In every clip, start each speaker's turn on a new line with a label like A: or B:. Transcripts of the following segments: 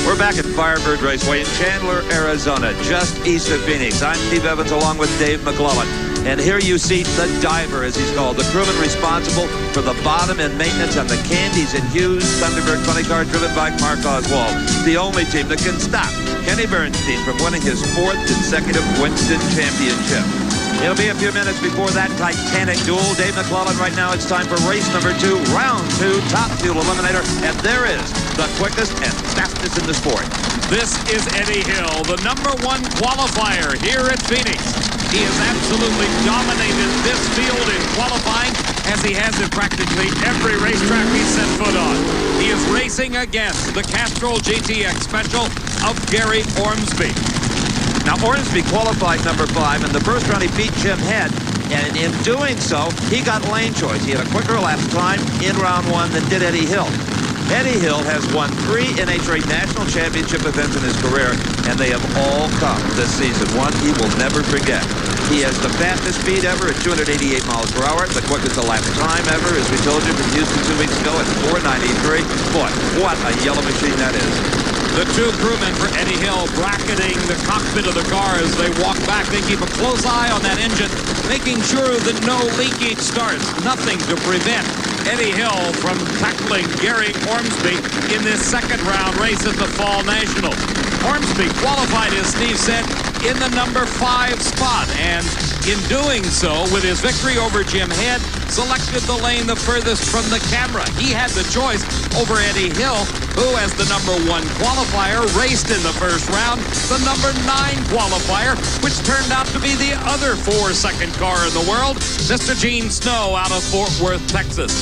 A: We're back at Firebird Raceway in Chandler, Arizona, just east of Phoenix. I'm Steve Evans along with Dave McClellan. And here you see the diver, as he's called, the crewman responsible for the bottom end maintenance on the Candies and Hughes Thunderbird 20 car driven by Mark Oswald. The only team that can stop Kenny Bernstein from winning his 4th consecutive Winston Championship. It'll be a few minutes before that titanic duel. Dave McClellan, right now it's time for race number 2, round 2, top fuel eliminator. And there is the quickest and fastest in the sport.
B: This is Eddie Hill, the #1 qualifier here at Phoenix. He has absolutely dominated this field in qualifying, as he has in practically every racetrack he's set foot on. He is racing against the Castrol GTX Special of Gary Ormsby.
A: Now, Ormsby qualified number 5. In the first round, he beat Jim Head. And in doing so, he got lane choice. He had a quicker elapsed time in round 1 than did Eddie Hill. Eddie Hill has won 3 NHRA national championship events in his career, and they have all come this season. One he will never forget. He has the fastest speed ever at 288 miles per hour, the quickest elapsed time ever, as we told you, from Houston 2 weeks ago at 493. Boy, what a yellow machine that is.
B: The 2 crewmen for Eddie Hill bracketing the cockpit of the car as they walk back. They keep a close eye on that engine, making sure that no leakage starts. Nothing to prevent Eddie Hill from tackling Gary Ormsby in this second round race at the Fall Nationals. Ormsby qualified, as Steve said, in the number 5 spot, and in doing so, with his victory over Jim Head, selected the lane the furthest from the camera. He had the choice over Eddie Hill, who, as the #1 qualifier, raced in the first round the number 9 qualifier, which turned out to be the other 4-second car in the world, Mr. Gene Snow out of Fort Worth, Texas.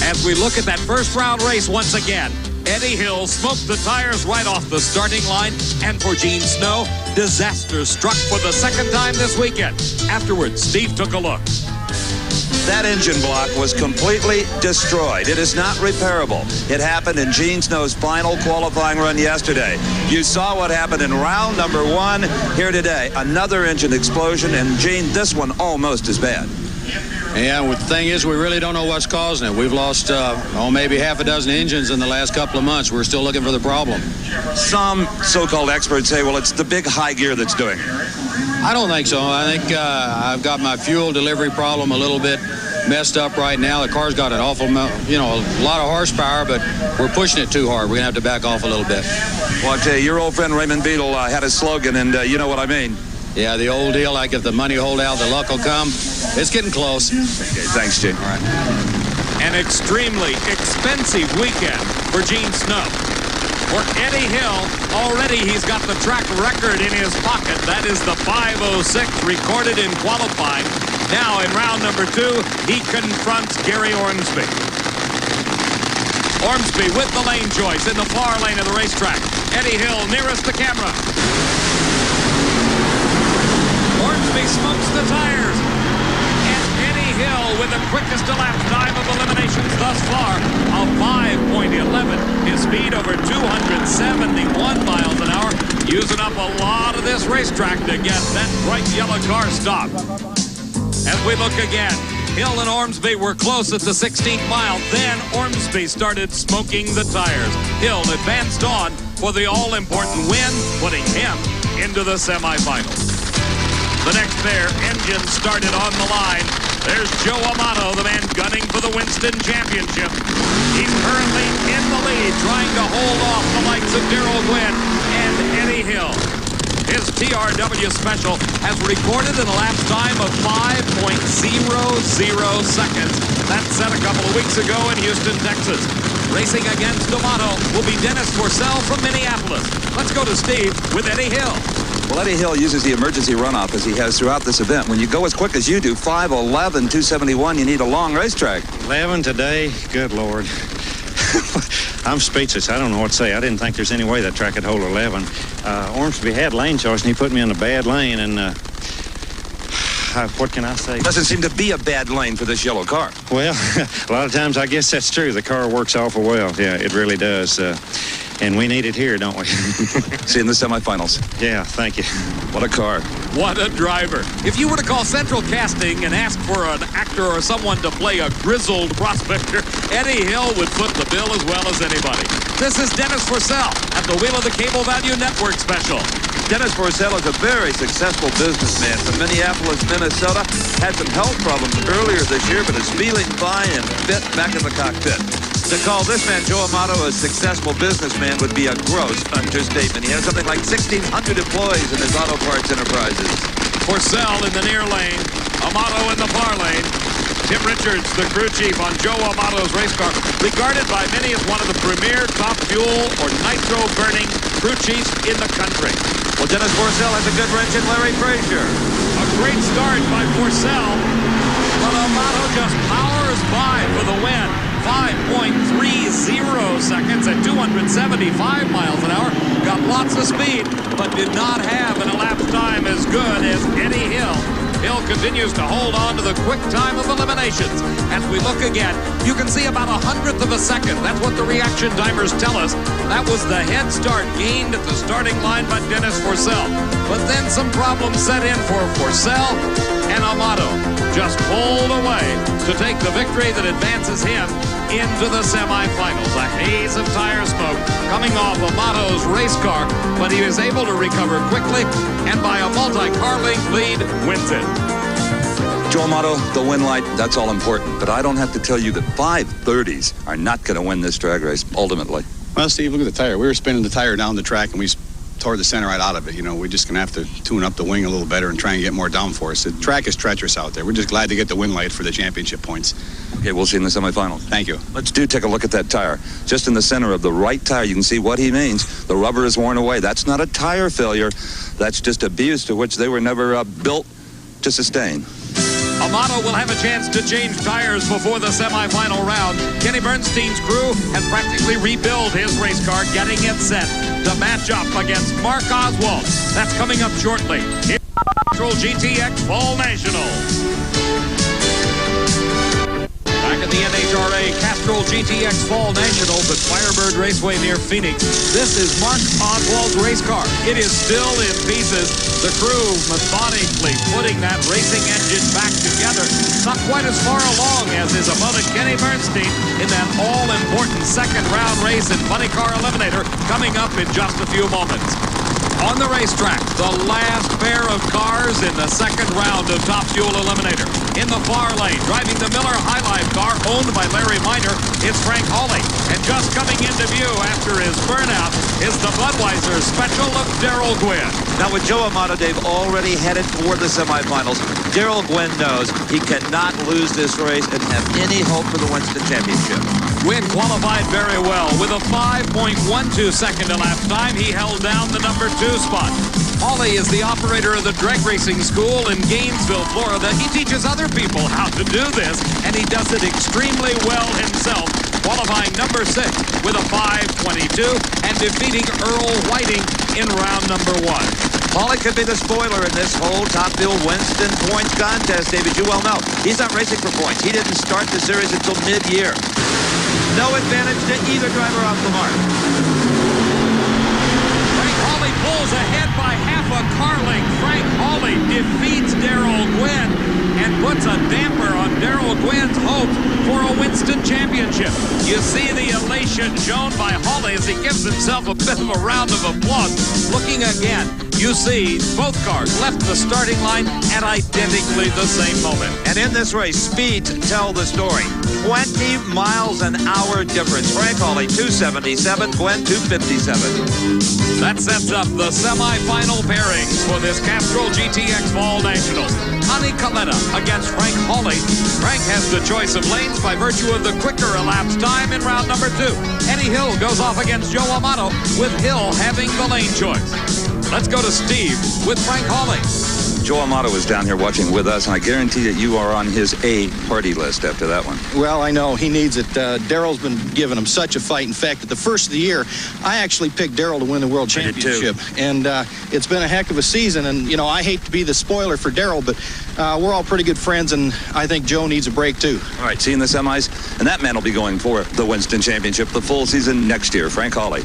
B: As we look at that first round race once again, Eddie Hill smoked the tires right off the starting line, and for Gene Snow, disaster struck for the second time this weekend. Afterwards, Steve took a look.
A: That engine block was completely destroyed. It is not repairable. It happened in Gene Snow's final qualifying run yesterday. You saw what happened in round number 1 here today. Another engine explosion, and Gene, this one almost as bad.
C: Yeah, well, the thing is, we really don't know what's causing it. We've lost, maybe half a dozen engines in the last couple of months. We're still looking for the problem.
A: Some so-called experts say, well, it's the big high gear that's doing it.
C: I don't think so. I think I've got my fuel delivery problem a little bit messed up right now. The car's got an awful, a lot of horsepower, but we're pushing it too hard. We're going to have to back off a little bit.
A: Well, I tell you, your old friend Raymond Beadle had a slogan, and you know what I mean.
C: Yeah, the old deal, like if the money hold out, the luck will come. It's getting close.
A: Okay, thanks, Gene.
C: All right.
B: An extremely expensive weekend for Gene Snow. For Eddie Hill, already he's got the track record in his pocket. That is the 5:06 recorded in qualifying. Now in round number 2, he confronts Gary Ormsby. Ormsby with the lane choice in the far lane of the racetrack. Eddie Hill nearest the camera. Ormsby smokes the tires. And Eddie Hill with the quickest elapsed time of eliminations thus far of 5.11. His speed over 271 miles an hour, using up a lot of this racetrack to get that bright yellow car stopped. As we look again, Hill and Ormsby were close at the 16th mile. Then Ormsby started smoking the tires. Hill advanced on for the all-important win, putting him into the semifinals. The next pair, engines started on the line. There's Joe Amato, the man gunning for the Winston Championship. He's currently in the lead, trying to hold off the likes of Darrell Gwynn and Eddie Hill. His TRW Special has recorded an elapsed time of 5.00 seconds. That set a couple of weeks ago in Houston, Texas. Racing against Amato will be Dennis Forcell from Minneapolis. Let's go to Steve with Eddie Hill.
A: Well, Eddie Hill uses the emergency runoff as he has throughout this event. When you go as quick as you do, 5:11, 271, you need a long racetrack.
D: 11 today? Good Lord. I'm speechless. I don't know what to say. I didn't think there's any way that track could hold 11. Ormsby had lane choice, and he put me in a bad lane, and what can I say?
A: Doesn't seem to be a bad lane for this yellow car.
D: Well, a lot of times I guess that's true. The car works awful well. Yeah, it really does. And we need it here, don't we?
A: See you in the semifinals.
D: Yeah, thank you.
A: What a car.
B: What a driver. If you were to call Central Casting and ask for an actor or someone to play a grizzled prospector, Eddie Hill would foot the bill as well as anybody. This is Dennis Forssell at the wheel of the Cable Value Network special.
A: Dennis Forssell is a very successful businessman from Minneapolis, Minnesota. Had some health problems earlier this year, but is feeling fine and fit back in the cockpit. To call this man, Joe Amato, a successful businessman would be a gross understatement. He has something like 1,600 employees in his auto parts enterprises.
B: Forssell in the near lane, Amato in the far lane. Tim Richards, the crew chief on Joe Amato's race car, regarded by many as one of the premier top fuel or nitro-burning crew chiefs in the country.
A: Well, Dennis Forssell has a good wrench in Larry Frazier.
B: A great start by Forssell, but Amato just powers by for the win. 5.30 seconds at 275 miles an hour. Got lots of speed, but did not have an elapsed time as good as Eddie Hill. Hill continues to hold on to the quick time of eliminations. As we look again, you can see about 100th of a second. That's what the reaction timers tell us. That was the head start gained at the starting line by Dennis Forssell. But then some problems set in for Forssell, and Amato just pulled away to take the victory that advances him into the semifinals. A haze of tire smoke coming off Amato's race car, but he was able to recover quickly and by a multi-car length lead wins it.
E: Joe Amato, the win light, that's all important. But I don't have to tell you that 530s are not going to win this drag race, ultimately.
F: Well, Steve, look at the tire. We were spinning the tire down the track, and we tore the center right out of it. You know, we're just going to have to tune up the wing a little better and try and get more downforce. The track is treacherous out there. We're just glad to get the win light for the championship points.
E: Okay, we'll see you in the semifinals.
F: Thank you.
E: Let's take a look at that tire. Just in the center of the right tire, you can see what he means. The rubber is worn away. That's not a tire failure. That's just abuse to which they were never built to sustain.
B: Amato will have a chance to change tires before the semifinal round. Kenny Bernstein's crew has practically rebuilt his race car, getting it set to match up against Mark Oswald. That's coming up shortly. Here's Castrol GTX Fall National. Back at the NHRA Castrol GTX Fall Nationals at Firebird Raceway near Phoenix. This is Mark Oswald's race car. It is still in pieces. The crew methodically putting that racing engine back together. Not quite as far along as his opponent Kenny Bernstein in that all-important second round race in Funny Car Eliminator coming up in just a few moments. On the racetrack, the last pair of cars in the second round of Top Fuel Eliminator. In the far lane, driving the Miller High Life car owned by Larry Miner, is Frank Hawley. And just coming into view after his burnout is the Budweiser Special of Darrell Gwynn.
A: Now with Joe Amato, Dave, already headed for the semifinals, Darrell Gwynn knows he cannot lose this race and have any hope for the Winston Championship.
B: Gwynn qualified very well. With a 5.12 second elapsed time, he held down the number 2 spot. Hawley is the operator of the drag racing school in Gainesville, Florida. He teaches other people how to do this, and he does it extremely well himself, qualifying number 6 with a 5.22 and defeating Earl Whiting in round number 1.
A: Hawley could be the spoiler in this whole Top Fuel Winston points contest, David. You well know he's not racing for points. He didn't start the series until mid-year. No advantage to either driver off the mark.
B: Frank Hawley pulls ahead by half a car length. Frank Hawley defeats Darrell Gwynn and puts a damper on Darrell Gwynn's hope for a Winston Championship. You see the elation shown by Hawley as he gives himself a bit of a round of applause. Looking again, you see both cars left the starting line at identically the same moment.
A: And in this race, speeds tell the story. 20 miles an hour difference. Frank Hawley, 277, Gwynn, 257.
B: That sets up the semifinal pairings for this Castrol GTX Fall Nationals. Ani Coletta against Frank Hawley. Frank has the choice of lanes by virtue of the quicker elapsed time in round number 2. Eddie Hill goes off against Joe Amato, with Hill having the lane choice. Let's go to Steve with Frank Hawley.
E: Joe Amato is down here watching with us, and I guarantee that you are on his A party list after that one.
G: Well, I know. He needs it. Darrell's been giving him such a fight. In fact, at the first of the year, I actually picked Darrell to win the World Championship. And it's been a heck of a season. And, you know, I hate to be the spoiler for Darrell, but we're all pretty good friends, and I think Joe needs a break, too.
E: All right, see you in the semis. And that man will be going for the Winston Championship the full season next year. Frank Hawley.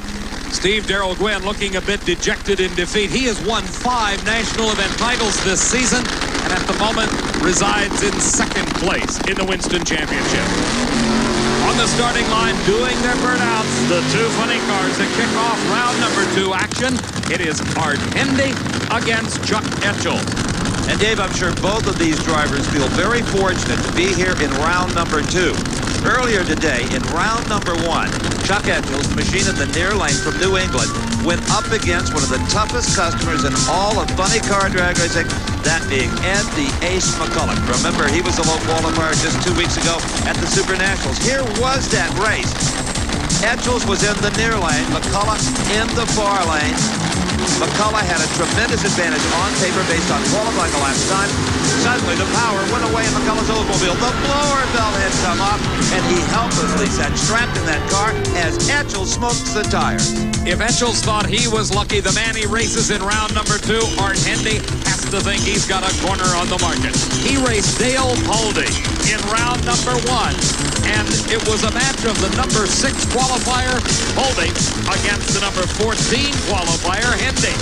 B: Steve Darrell Gwynn looking a bit dejected in defeat. He has won 5 national event titles this season and at the moment resides in second place in the Winston Championship. On the starting line, doing their burnouts, the 2 funny cars that kick off round number 2 action. It is Art Hendy against Chuck Etchell.
A: And Dave, I'm sure both of these drivers feel very fortunate to be here in round number 2. Earlier today, in round number 1, Chuck Etchell's machine in the near lane from New England went up against one of the toughest customers in all of funny car drag racing, that being Ed the Ace McCulloch. Remember, he was a low qualifier just 2 weeks ago at the Super Nationals. Here was that race. Etchell's was in the near lane, McCulloch in the far lane. McCulloch had a tremendous advantage on paper based on qualifying the last time. Suddenly, the power went away in McCulloch's Oldsmobile. The blower belt had come off, and he helplessly sat strapped in that car as Etchell smokes the tires.
B: If Etchell's thought he was lucky, the man he races in round number 2, Art Hendy, has to think he's got a corner on the market. He raced Dale Poldy in round number 1, and it was a match of the number 6 qualifier, Poldy, against the number 14 qualifier, Hendy.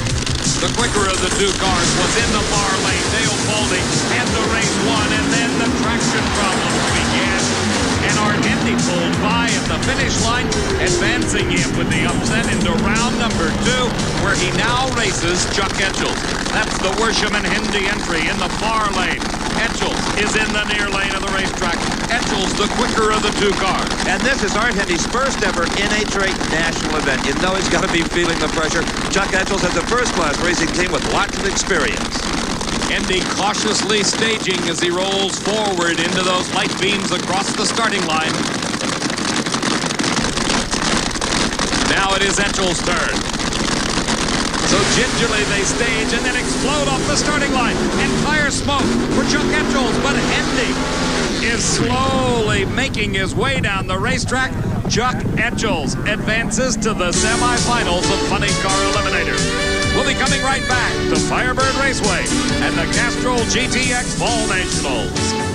B: The quicker of the 2 cars was in the far lane. Dale Poldy had the race won, and then the traction problems began. And Art Hendy pulled by at the finish line, advancing him with the upset into round number 2, where he now races Chuck Etchell. That's the Worsham and Hendy entry in the far lane. Etchell is in the near lane of the racetrack. Etchell's the quicker of the 2 cars.
A: And this is Art Hendy's first ever NHRA national event. You know he's got to be feeling the pressure. Chuck Etchell has a first-class racing team with lots of experience.
B: Hendy cautiously staging as he rolls forward into those light beams across the starting line. Now it is Etchell's turn. So gingerly they stage and then explode off the starting line. And tire smoke for Chuck Etchell, but Hendy is slowly making his way down the racetrack. Chuck Etchell advances to the semifinals of Funny Car Eliminator. We'll be coming right back to Firebird Raceway and the Castrol GTX Fall Nationals.